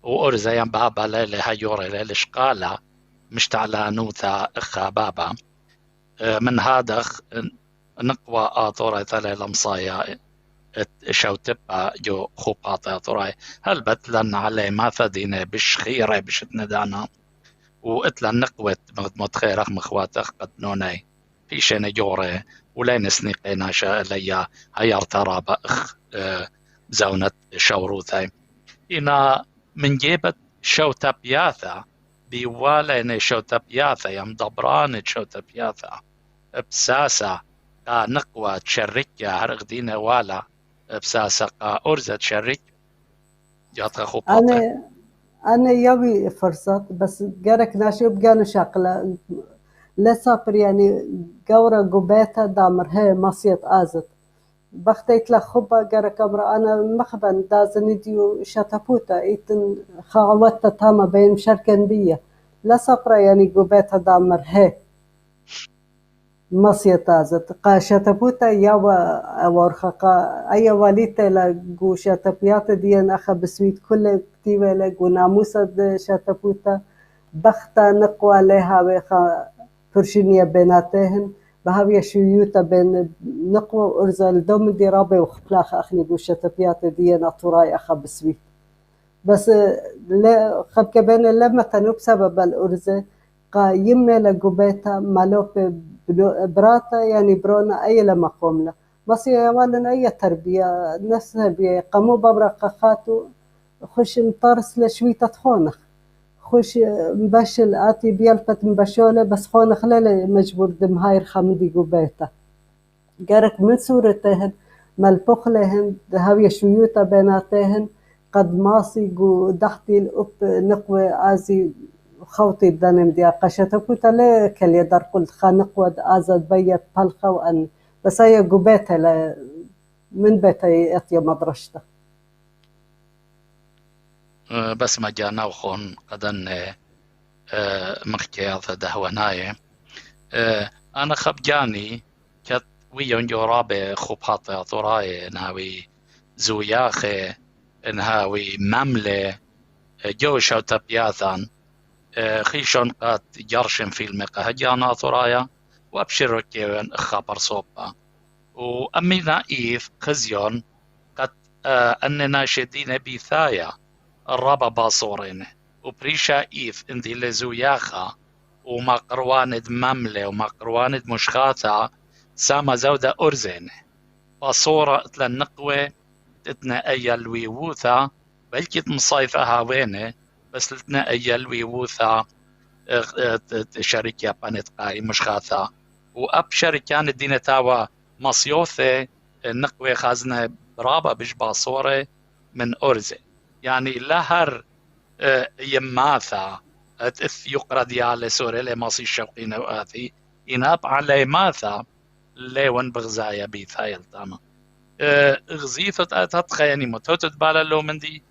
وأرزا ينبابا ليلي هايوري ليلي شقالة مشتعلا نوثا إخا بابا من هذا نقوى آطورة ليلة مصايا شو تبقى جو خوباطة طراي هل بتلن علي ما فدينا بشخيرة بشتندانا واتلن نقوة متخيرخ مخواتخ قد نوني في شين جوري ولين سنيقينا شاء ليا هيار ترابا اخ زونة شوروثي إنا من جيبت شو تبياثا بيوالين شو تبياثا يمدبران شو تبياثا بساسا نقوة تشركة هرق دينا والا بساسا أرزة تشرك جاتها خوباطة أنا يبي فرصة بس جارك ناشي بقانو شاقلة لا صابر يعني قورة قبيتها دامر هي مصيت آزت بختيت لك خبا جارك أمر أنا مخبن دازني ديو شاتابوتا إيتن خاوتا تاما بين مشاركن بيا لا صابر يعني قبيتها دامر هي مصيت آزت قا شاتابوتا ياوا ورخا أي واليتا لقو شاتابيات ديان أخا بسويت كل كتيبة لقو ناموسة شاتابوتا بختا نقوى لها ويخا فرشينيا بيناتهن بهاوية شيوتا بين نقوى وأرزال دوم دي رابي وخبلاخ أخني قو شاتابيات ديان أطوراي أخا بسويت بس لا خبك بين لما تنوب سبب الأرزة قا يمي لقبيتا مالوب براتا يعني برونا أي لما قومنا بس يوالن أي تربية نفس تربية قاموا ببرق خاتو خش مطارس لشوية خونخ خش مبشل آتي بيلفت مبشولة بس خونخ لا مجبور دمهاير خمدي قبيتا قارك من صورتهن ملبخلهن هاوية شيوتا بيناتهن قد ماصي جو دحتي الأب نقوى آزي خوتي الدنم ديا قشتا كوتا ليه كل يدار قلت خانقوى آزاد بيت بلخة وأن بس هي جو بيتها من بيتها يأتي مدرشته بس ما جانا وخون قدن مخكي هذا دهوناي أنا خبجاني كت ويون جورابي خوبحاطي طوراي نهاوي زوياخي نهاوي مملة جوشو تبياثان خيشون قد جرشن في المقه جانا طورايا وابشروا كيوان خبر صوبا وأمي نايف خزيون قد أننا شدين بيثايا الرابا باصورين وبريشا إيف اندي لزوياخا وما قرواند مملة وما قرواند مشخاثة ساما زودة أرزين باصورة اتلا النقوة تتنا أيا الويوثة بلكي مصايفة هاوينة بس لتنا أيا الويوثة شركة بانت قاي مشخاثة وأب شركان الدينة تاوى مصيوثة النقوة خازنة برابا بش باصورة من أرزة يعني لهر يماثا اث يقرا ديال سوري لماصي الشوقين وآثي يناب على ماثا ليون بغزايا بيثايل تاما غزيثة تتخ يعني متوتت بالا لو من دي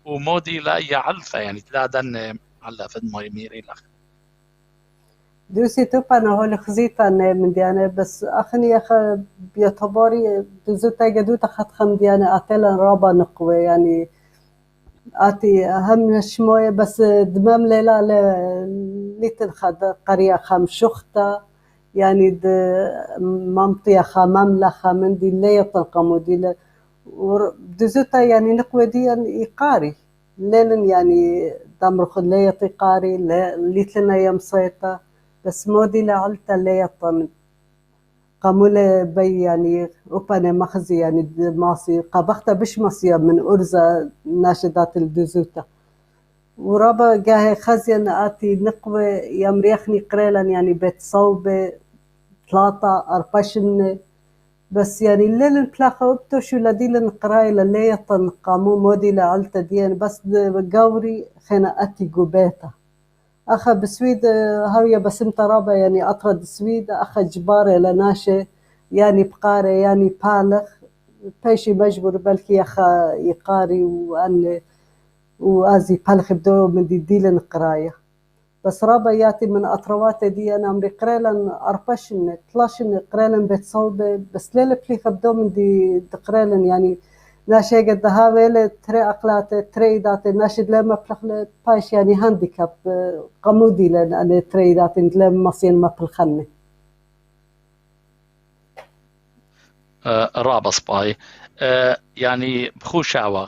ومودي لا يعلفة يعني تلادن على فد ما يميري لك دوسي توبانا هول خزيتا من ديانا بس أخني أخ بيتباري دوزوتا جدوتا خد خم ديانا أتلا رابا نقوة يعني آتي أهم شموية بس دمام ليلة ليتن خد قرية خام شخطة يعني مامتي خا مملخة من دي ليه تنقمو دي دوزوتا يعني نقوة دي إيقاري ليلن يعني دمرخ ليه تقاري ليتلنا يمصيتا بس مودي لعلتا ليه طن قامولة بي يعني أوبانا مخزي يعني ماسي قبختا بش ماسيا من أرزة ناشدات الدزوتا ورابا جاهي خزيان آتي نقوة يمريخني قريلا يعني بيت صوبة 3-4 بس يعني الليل بلاخة وبتوشو لديلن قرايلا ليطن قامو مودي لعلتا ديان بس قوري خينا أتي قبيتا أخا بسويد هاوية بس رابا يعني أطرد السويد أخا جبارة لناشة يعني بقارة يعني بالخ بيشي مجبور بلكي أخا يقاري وآزي بالخ بدو من ديلن قراية بس رابا ياتي من أطروات دي أنا عمري قريلن 13 قريلن بيت صوبة بس ليلة بليخ بدو من دي قريلن يعني ناشي قد هاويلة تري أقلات تري دات ناشد لما بلخ بايش يعني هانديكاب قمودي لأن أنا تري دات لما مصين ما بلخني رابص باي يعني بخوشاوة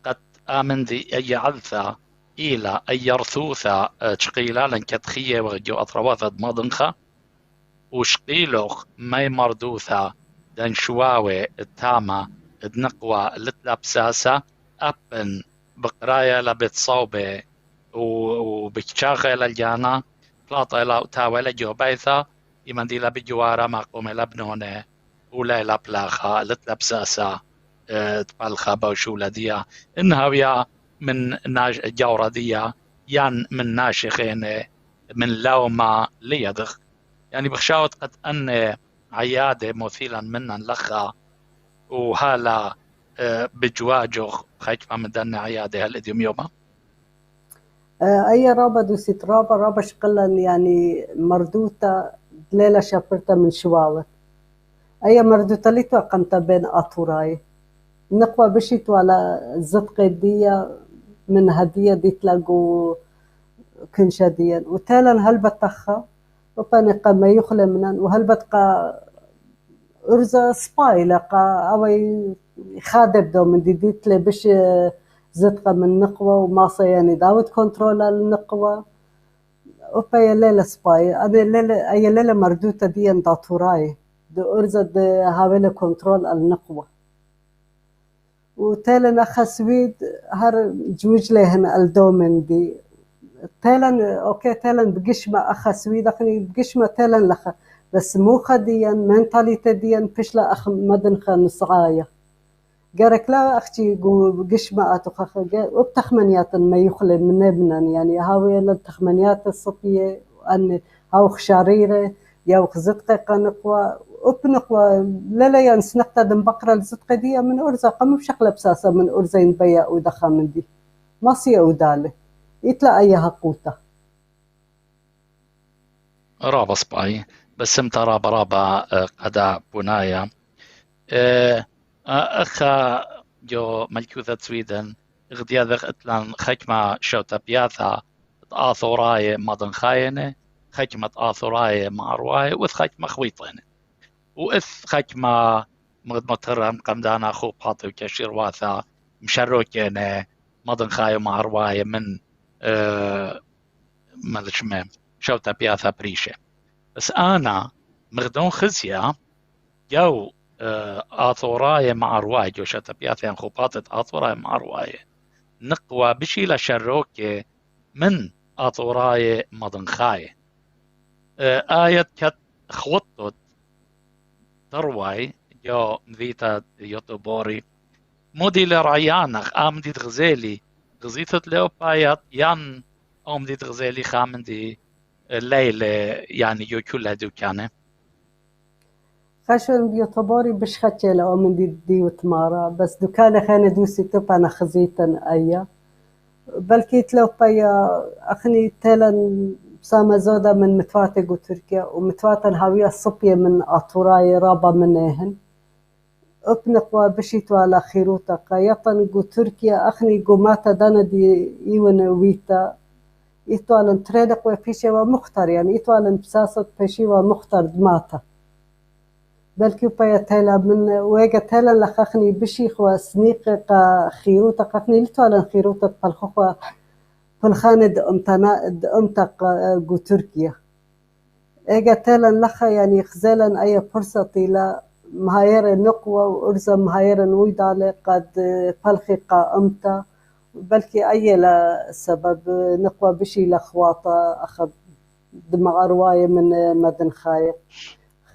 قد آمن ذي أي عذثة إلى أي يرثوثة تشقيلا لن كتخية وغجو أطرواثة مضنخة وشقيلوخ ماي مردوثة دان شواوي التامة النقوة لتلابساسة أبن بقرايا لبيت صوبة وبكشاخة للجانا فلاطة لأتاوى لجوبايثة يمن دي لبجوارة مقومة لبنونة ولا لبلاخة لتلابساسة تبالخة بوشولة ديا إنها ويا من جورة ديا يان من ناشخين من لوما ليدخ يعني بخشاوت قد أن عيادة مثيلا منا لخا وهالا بجواجخ خيج ما مدن عيادة هالإديوم يوما أي رابا دوسيت رابا شقلا يعني مردوتا ليلة شابرتا من شواوة أي مردوتا ليتوا قمت بين أطوراي نقوى بشيت على الزدق دي من هدية دي تلاقوا كنشاديا وتالا هل بتخا وبانقا ما يخلى منان وهل بتقى أرزا سباي لقى أوي خادب دو من ديت لي بش زدقة من نقوة وما يعني داود كنترول النقوة وبايا ليلة سباي أنا ليلة أي ليلة مردوتة دي داتوراي دو أرزا دي هاويلة كنترول النقوة وتالن أخا سويد هر جوج لهن الدومن دي تالن أوكي تالن بقشمة أخا سويد أخني بقشمة تالن لخا بس مو خديا منتاليتي ديا بشلا أخ مدن خان صعاية جارك لا أختي قش ما أتوخخ وبتخمنيات ما يخلي من ابنا يعني هاوي التخمنيات الصبية أن هاو خشاريرة يا زدقة قنقوة وبنقوة لا يعني سنقتدم بقرة الزدقة دي من أرزا قم بشكل بساسة من أرزين بيا ودخا من دي ما سي أودالة يطلع أيها قوتة رابا سباي بس امتا رابا قدا بنايا أخا جو ملكوثة سويدن غدياذغ اتلان خكمة شوتا بياثا آثوراي مدن خاينة خكمة آثوراي معرواي وث خكمة خويطين وإث خكمة مترم قمدانا خو بحاطي وكشير واثا مشروكين مدن خاي معرواي من مالشمه شوتا بياثا بريشة بس أنا مغدون خزيا جو آثوراي معرواي جو شوتا بياثا خوباتت آثوراي معرواي نقوى بشي لشروكي من آثوراي مدن خاي آية كت خوطت ترواي جو مذيتا يوتوبوري مودي لرعيانخ آمدي تغزيلي غزيتت لو بايات يان آمدي تغزيلي خامندي الليلة يعني يو كلها دوكانه خشن بيطبوري بش خاتشيلا أو من دي وتمارا بس دكانة خانة دوسي تبانا خزيتن أيا بلكي تلو بايا أخني تيلن بسامة زودة من متواتق وتركيا ومتواتن هاوية الصبية من أطوراي رابا منهن أبنقوا بشيتوا على خيروتا قايطن قو تركيا أخني قو ماتا دانا دي إيوان ويتا إيتوالن تريدق وفيشي ومختار يعني إيتوالن بساسة بشي ومختار دماتا بلكي بايا تيلا من ويجا تيلا لخخني بشيخ وسنيق قا خيروتا قخني لتوالن خيروتا بالخوخوا بالخانة دأمتا قو تركيا إيجا تيلا لخا يعني خزالا أي فرصة طيلة مهايرة نقوة وأرزا مهايرة ويدالة قد بالخي قا أمتا بلكي أي لا سبب نقوى بشي لخواطة أخذ دماغ رواية من مدن خاية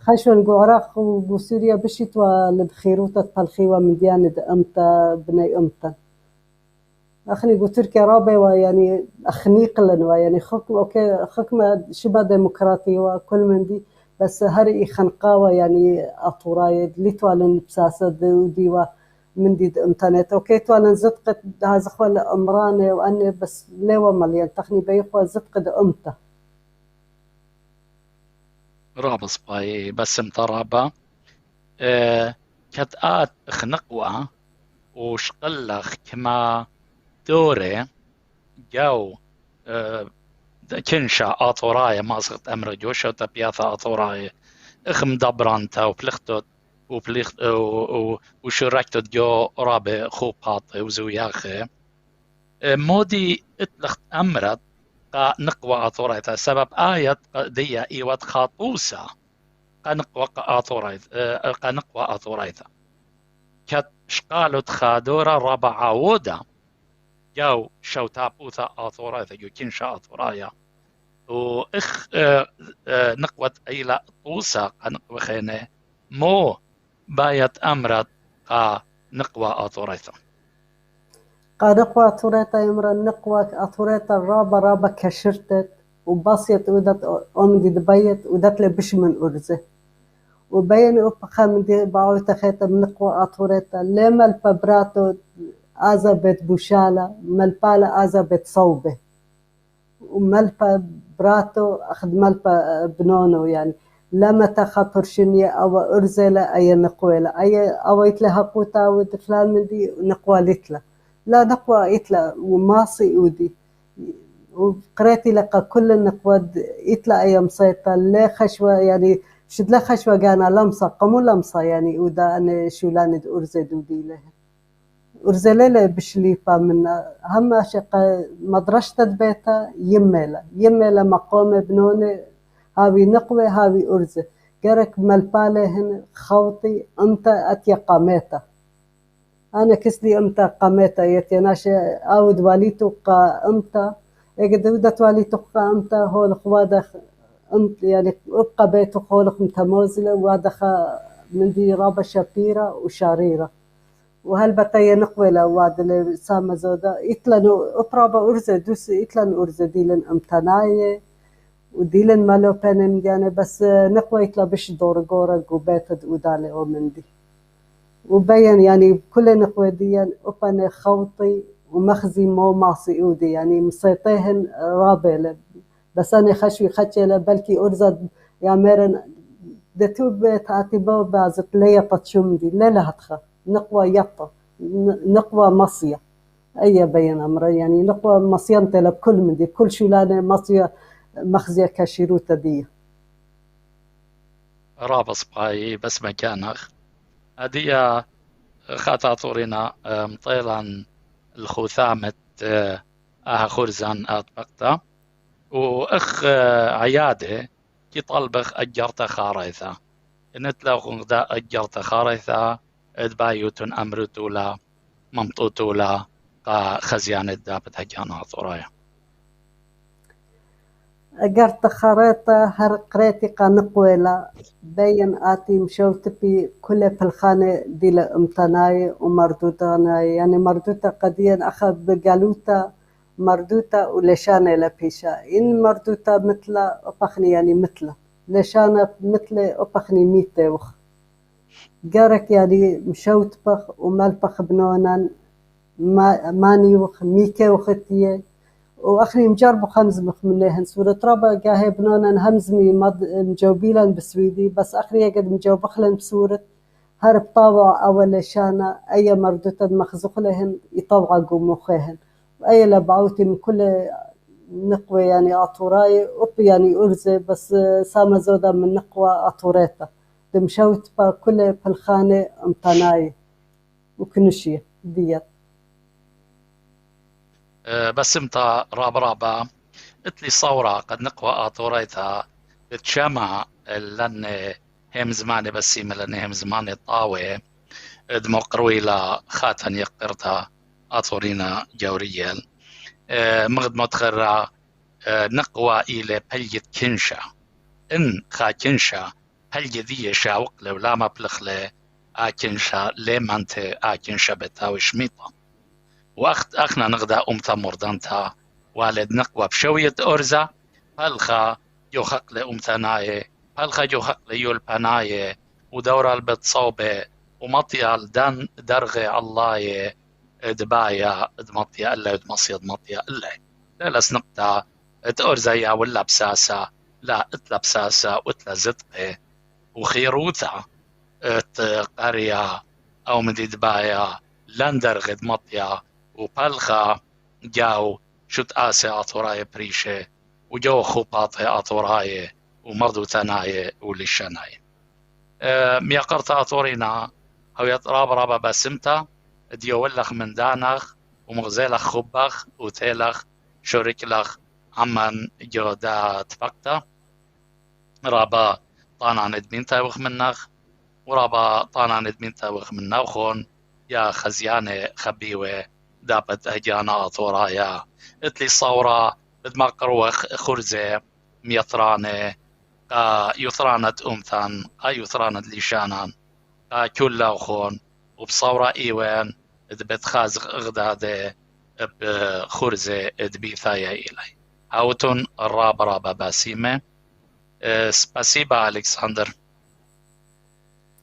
خشون قو عراق وقو سوريا بشي توا لبخيروتة بالخيوة من ديانة أمتا بني أمتا أخني قو تركيا رابع ويعني أخنيق لنوا يعني حكم أوكي حكم شبه ديمقراطي وكل من دي بس هري خنقاوة يعني أطوراي لتوالن بساسة ديوا من دي امتانات اوكي توانا زدقت هذا خوال امرانه واني بس ليوا مليان تخني بيخوا زدقت امتا رابص باي بس مترابا كتآت خنقوة وشقلخ كما دوري جو كنشا آطوراي مازغت أمر جوشو تبياثا آطوراي اخم دبرانتا وبلختت وشركت جو رابع خوبات وزوياخي مودي اتلخت أمرت قا نقوى آطوريتا سبب آية دي إيوات خاطوسة قا نقوى آطوريتا كت شقالت خادورة رابع عودة جو شو تابوثا آطوريتا جو كنشا آطورايا وإخ نقوة أيلا طوسة قا نقوى خيني مو بايت أمرت قا نقوى آطوريتا قا نقوى آطوريتا يمرا نقوى آطوريتا رابا كشرتت وباصيت ودت أمدي دبيت ودت لبش من أرزه وبين أبقى من دي باعوتا خيطة من نقوى آطوريتا لما البابراتو آزا بيت بوشالة ملبالة آزا بيت صوبة وملبا براتو أخذ ملبا بنونو يعني لما تخبرشني أو أرزلة أي نقوة أي أو يتلها قوتا ودفلان من دي نقوة لتلا لا نقوة يتلا وماصي ودي وقريتي لقى كل النقوة يتلا أي مصيطة لا خشوة يعني شد لا خشوة جانا لمصة قمو لمصة يعني ودا أنا شو لاند أرزد ودي له أرزلة بشليفة من هم شقة مدرسة بيتا يميلة مقام بنونة هاوي نقوة هاوي أرزة جرك ملبالهن خوطي أنت أتيا قامتا أنا كسلي أنت قامتا يتناشى أود واليتو قا أنت إجد ودت واليتو قا أنت هو الخوادة يعني أبقى بيت خولق متموزلة وادخا من دي رابة شبيرة وشاريرة وهل بتايا نقوله واد اللي سامة زودا يتلنو أبرابا أرزة دوس يتلن أرزة ديلن أمتناية وديلن مالو بنم يعني بس نقوى يتلا بش دور جورج وبيتد ودالي أو من دي وبين يعني كل نقوى دي أبني خوطي ومخزي مو ماسي أودي يعني مسيطيهن رابلة بس أنا خشوي خشيلة بلكي أرزة يا ميرن دتوب تعتبر بعض ليا بتشمدي لا هتخا نقوى يطا نقوى مصية أي بين أمر يعني نقوى مصية طلب كل من دي كل شو لانا مصية مخزية كشيروتا دي رابص باي بس مكانك هدية خاطاطورنا مطيلا الخوثامة خرزان أطبقتا وأخ عيادة كي طلبخ أجرت خارثة نتلا غدا أجرت خارثة دبايوتن أمرتولا ممطوتولا خزيانة دابت هجانا طورايا أجرت خريطة هر قريتي قنقويلة بين آتي مشوت بي كل بالخانة دي لأمتناي ومردوداناي يعني مردودة قديا أخذ بقالوتا مردودة ولشانة لبيشا إن مردودة مثل أبخني يعني مثل لشانة مثل أبخني ميتة وخ جارك يعني مشوت بخ ومالبخ بنونان ماني وخ ميكي وختيه وأخني مجربو خمز مخ منهن سورة رابا جاهي بنونان همزمي مجاوبيلان بسويدي بس أخني قد مجاوبخلن بسورة هرب طاوع أول شانا أي مردوتا مخزوق لهن يطوعقوا مخيهن وأي لبعوتي من كل نقوة يعني أطوراي أب يعني أرزي بس سامة زودا من نقوة أطوريتا دمشوت با كل بالخانة امتناي وكنشية ديت بس امتا رابا اتلي صورة قد نقوى آطوريتها بتشمع لأن هم زماني بسيمة لأن هم زماني طاوة دمو قرويلة خاتن يقرتها آطورينا جوريال مغد مدخرة نقوى إلى بلجة كنشا إن خا كنشا بلجة ذي شاوق لو لا مبلخلة كنشا ليمانت كنشا بتاوي شميطة أخنا نغدا أمتا مردانتا والد نقوى بشوية أرزة بلخا يوخق لأمتناي بلخا يوخق ليولبناي ودورة البتصوبة ومطيا الدان درغي الله دبايا دمطيا إلا دمصيا دمطيا إلا لا لسنقتا أرزة يا ولا بساسة لا اتلا بساسة واتلا زدقي وخيروتا قرية أو من دبايا لندرغي دمطيا وبلخا جاو شت آسي أطوراي بريشة وجو خوباطي أطوراي ومردو تناي ولشناي ميقرت أطورينا هو يطراب رابا بسمتا ديو ولخ من دانخ ومغزيلخ خبخ وتيلخ شوريكلخ عمان جو دا تفقتا رابا طانا ندمين تاوخ منخ ورابا طانا ندمين تاوخ من نوخون يا خزيانة خبيوة دابت هجانا طورايا اتلي صورة بدما قروخ خرزة ميطرانة يطرانة أمثان يطرانة ليشانان كل خون وبصورة إيوان دبت خازق غدادة بخرزة دبيثايا إلي هاوتون رابا باسيمة سباسيبا ألكسندر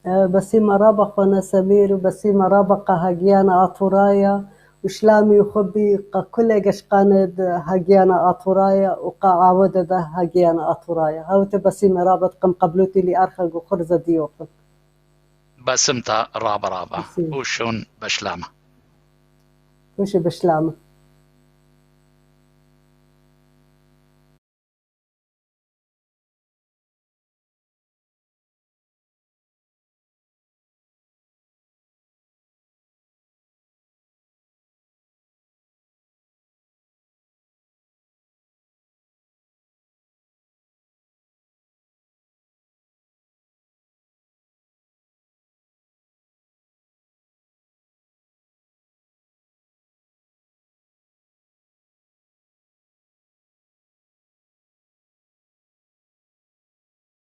بسيمة رابقة نسمير وبسيمة رابقة هجيانا أطورايا وشلامي وخبي كل قشقاند هجيانا أطورايا وقا عودة هجيانا أطورايا هاوت بسيمة رابط قم قبلوتي لي أرخق وخرزة ديوقن بسمتا رابا وشون بشلامة وش بشلامة